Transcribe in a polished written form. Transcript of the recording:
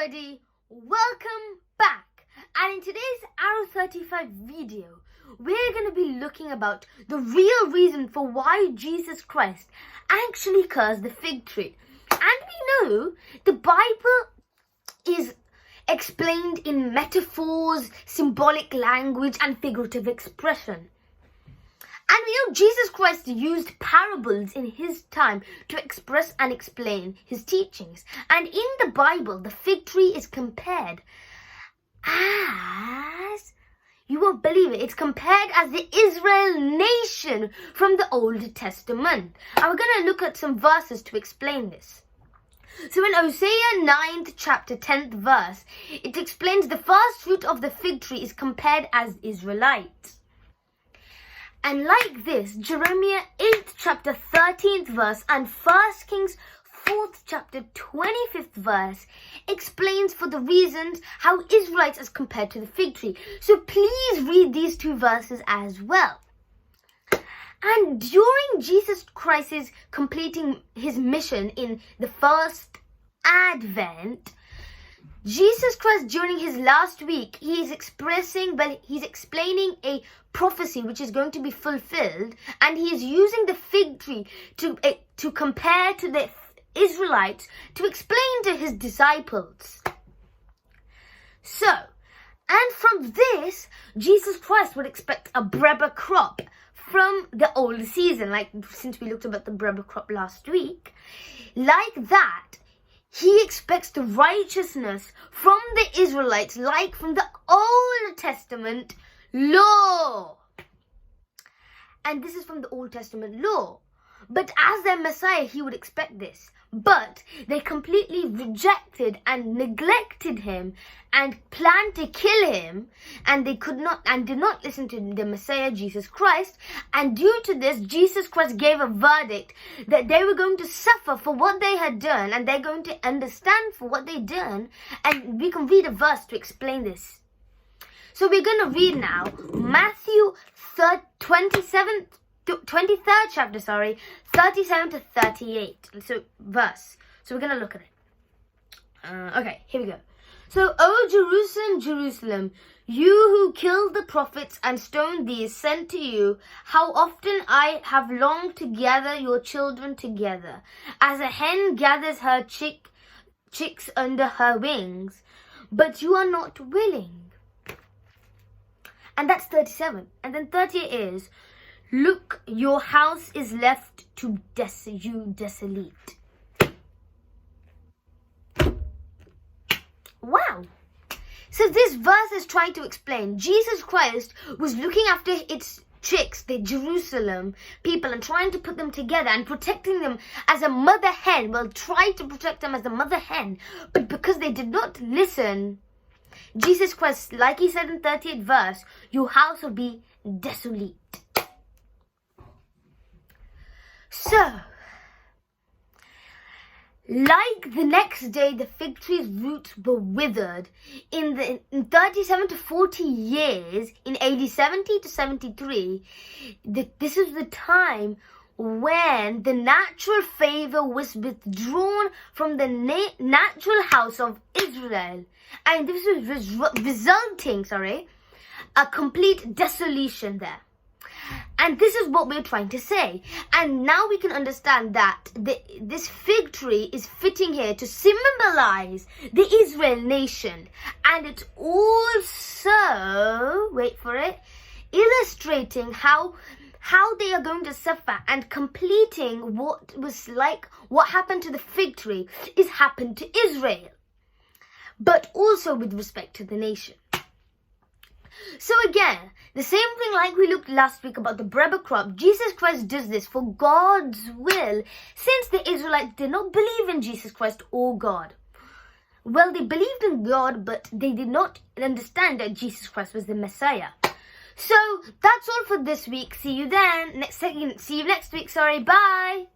everybody, welcome back. And in today's Arrow 35 video, we're going to be looking about the real reason for why Jesus Christ actually cursed the fig tree. And we know the Bible is explained in metaphors, symbolic language and figurative expression. And we know Jesus Christ used parables in his time to express and explain his teachings. And in the Bible, the fig tree is compared as, you won't believe it, it's compared as the Israel nation from the Old Testament. And we're going to look at some verses to explain this. So in Hosea 9th chapter 10th verse, it explains the first fruit of the fig tree is compared as Israelites. And like this, Jeremiah 8th chapter 13th verse and 1 Kings 4th chapter 25th verse explains for the reasons how Israelites is compared to the fig tree. So please read these two verses as well. And during Jesus Christ's completing his mission in the first Advent, Jesus Christ during his last week, he's explaining a prophecy which is going to be fulfilled, and he is using the fig tree to compare to the Israelites to explain to his disciples. So, and from this, Jesus Christ would expect a Breba crop from the old season, like since we looked about the Breba crop last week, like that. He expects the righteousness from the Israelites, like from the Old Testament law. And this is from the Old Testament law. But as their Messiah, he would expect this. But they completely rejected and neglected him and planned to kill him, and they could not and did not listen to the Messiah, Jesus Christ. And due to this, Jesus Christ gave a verdict that they were going to suffer for what they had done, and they're going to understand for what they done. And we can read a verse to explain this. So we're going to read now Matthew 23rd chapter, 37 to 38. So verse. So we're going to look at it. Okay, here we go. So, O Jerusalem, Jerusalem, you who killed the prophets and stoned these sent to you, how often I have longed to gather your children together, as a hen gathers her chicks under her wings, but you are not willing. And that's 37. And then 38 is, look, your house is left to you desolate. Wow. So this verse is trying to explain Jesus Christ was looking after its chicks, the Jerusalem people, and trying to put them together and protecting them as a mother hen. Well, tried to protect them as a mother hen. But because they did not listen, Jesus Christ, like he said in 38th verse, your house will be desolate. So, like the next day, the fig tree's roots were withered. In 37 to 40 years, in AD 70 to 73, this is the time when the natural favor was withdrawn from the natural house of Israel. And this was resulting, a complete desolation there. And this is what we're trying to say. And now we can understand that this fig tree is fitting here to symbolize the Israel nation. And it's also, wait for it, illustrating how they are going to suffer, and completing what happened to the fig tree is happened to Israel. But also with respect to the nation. So again, the same thing like we looked last week about the Breba crop, Jesus Christ does this for God's will, since the Israelites did not believe in Jesus Christ or God. Well, they believed in God, but they did not understand that Jesus Christ was the Messiah. So that's all for this week. See you next week. Bye.